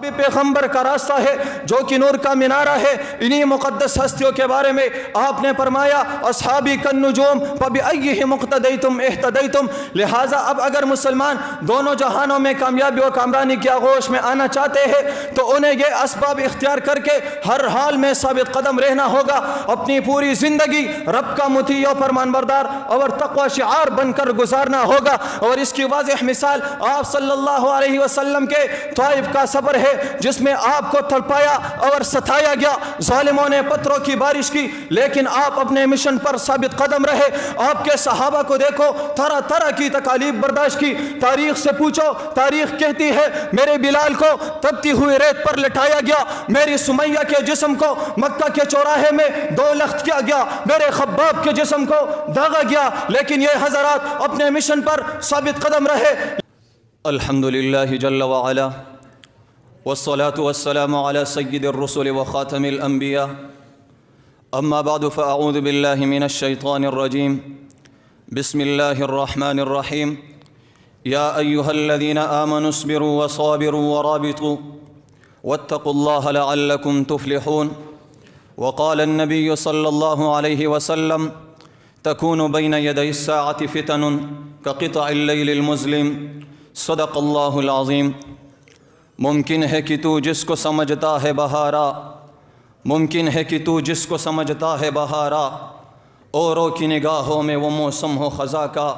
بھی پیغمبر کا راستہ ہے جو کہ نور کا مینارہ ہے۔ انہی مقدس ہستیوں کے بارے میں آپ نے فرمایا اصحابی کالنجوم فبأیہم اقتدیتم اہتدیتم۔ لہٰذا اب اگر مسلمان دونوں جہانوں میں کامیابی و کامرانی کی آغوش میں آنا چاہتے ہیں تو انہیں یہ اسباب اختیار کر کے ہر حال میں ثابت قدم رہنا ہوگا، اپنی پوری زندگی رب کا مطیع و فرمان بردار اور تقوی شعار بن کر گزارنا ہوگا۔ اور اس کی واضح مثال آپ صلی اللہ علیہ وسلم کے طائف کا سفر ہے جس میں آپ کو تڑپایا اور ستایا گیا، ظالموں نے پتھروں کی بارش کی، لیکن آپ اپنے مشن پر ثابت قدم رہے۔ آپ کے صحابہ کو دیکھو، طرح طرح کی تکالیف برداشت کی۔ تاریخ سے پوچھو، تاریخ کہتی ہے میرے بلال کو تپتی ہوئی ریت پر لٹایا گیا، میری سمیہ کے جسم کو مکہ کے چوراہے میں 2 لخت کیا گیا، میرے خباب کے جسم کو داغا گیا، لیکن یہ حضرات اپنے مشن پر ثابت قدم رہے۔ الحمدللہ جل وعلا والصلاة والسلام على سید الرسل وخاتم الانبیاء، اما بعد فاعوذ باللہ من الشیطان الرجیم، بسم اللہ الرحمن الرحیم۔ یا ایہا الذین آمنوا اصبروا وصابروا ورابطوا واتقوا اللہ لعلکم تفلحون۔ وقال النبی صلی اللہ علیہ وسلم تکون بین یدی الساعة فتن کقطع اللیل المظلم، صدق اللہ العظیم۔ ممکن ہے کہ تو جس کو سمجھتا ہے بہارا، ممکن ہے کہ تو جس کو سمجھتا ہے بہارا، اوروں کی نگاہوں میں وہ موسم ہو خزاں کا،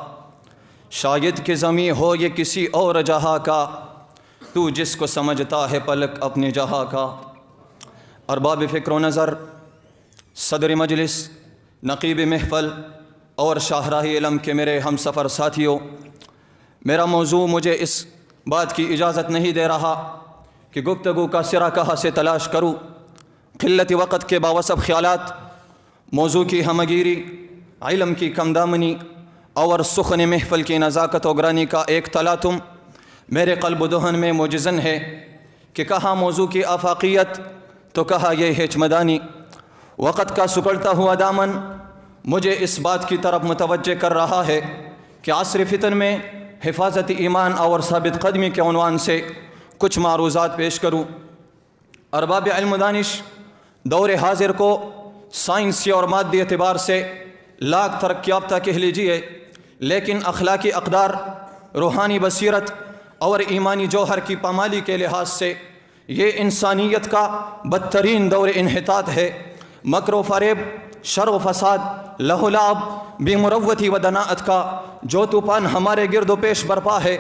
شاید کہ زمیں ہو یہ کسی اور جہاں کا، تو جس کو سمجھتا ہے پلک اپنے جہاں کا۔ ارباب فکر و نظر، صدر مجلس، نقیب محفل اور شاہراہ علم کے میرے ہم سفر ساتھیوں، میرا موضوع مجھے اس بات کی اجازت نہیں دے رہا کہ گفتگو کا سرا کہاں سے تلاش کروں۔ قلت وقت کے باوصف خیالات، موضوع کی ہمگیری، علم کی کم دامنی اور سخن محفل کی نزاکت و گرانی کا ایک تلاطم میرے قلب و دہن میں موجزن ہے کہ کہاں موضوع کی آفاقیت تو کہاں یہ ہچمدانی۔ وقت کا سکڑتا ہوا دامن مجھے اس بات کی طرف متوجہ کر رہا ہے کہ عصر فتن میں حفاظت ایمان اور ثابت قدمی کے عنوان سے کچھ معروضات پیش کروں۔ ارباب علم و دانش، دور حاضر کو سائنسی اور مادی اعتبار سے لاکھ ترقی یافتہ کہہ لیجئے، لیکن اخلاقی اقدار، روحانی بصیرت اور ایمانی جوہر کی پامالی کے لحاظ سے یہ انسانیت کا بدترین دور انحطاط ہے۔ مکر و فریب، شر و فساد، لہو و لعب، بے مروتی و دناءت کا جو طوفان ہمارے گرد و پیش برپا ہے،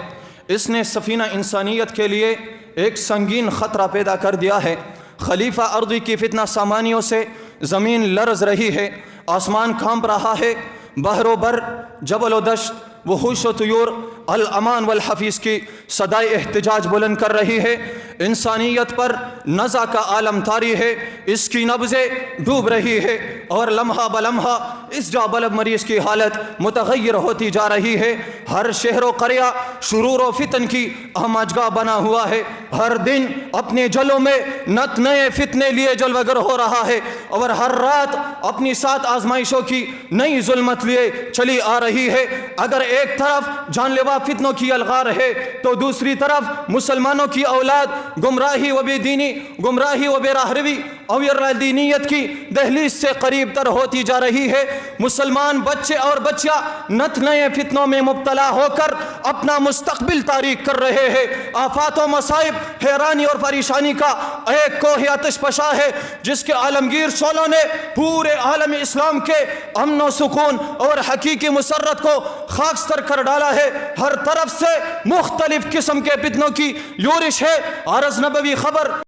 اس نے سفینہ انسانیت کے لیے ایک سنگین خطرہ پیدا کر دیا ہے۔ خلیفہ ارضی کی فتنہ سامانیوں سے زمین لرز رہی ہے، آسمان کانپ رہا ہے، بحر و بر، جبل و دشت، وحوش و طیور الامان والحفیظ کی صدائے احتجاج بلند کر رہی ہے۔ انسانیت پر نزع کا عالم طاری ہے، اس کی نبضیں ڈوب رہی ہے اور لمحہ بلمحہ اس جا بلب مریض کی حالت متغیر ہوتی جا رہی ہے۔ ہر شہر و قریہ شرور و فتن کی اہماجگاہ بنا ہوا ہے، ہر دن اپنے جلوں میں نت نئے فتنے لیے جلوگر ہو رہا ہے اور ہر رات اپنی 7 آزمائشوں کی نئی ظلمت لیے چلی آ رہی ہے۔ اگر ایک طرف جان لیوا فتنوں کی الغار ہے تو دوسری طرف مسلمانوں کی اولاد گمراہی و بے دینی، گمراہی و بے راہروی اور دینیت کی دہلیز سے قریب تر ہوتی جا رہی ہے۔ مسلمان بچے اور بچیاں نت نئے فتنوں میں مبتلا ہو کر اپنا مستقبل تاریک کر رہے ہیں۔ آفات و مصائب، حیرانی اور پریشانی کا ایک کوہ آتش فشاں ہے جس کے عالمگیر شعلوں نے پورے عالم اسلام کے امن و سکون اور حقیقی مسرت کو خاکستر کر ڈالا ہے۔ ہر طرف سے مختلف قسم کے فتنوں کی یورش ہے۔ عرض نبوی خبر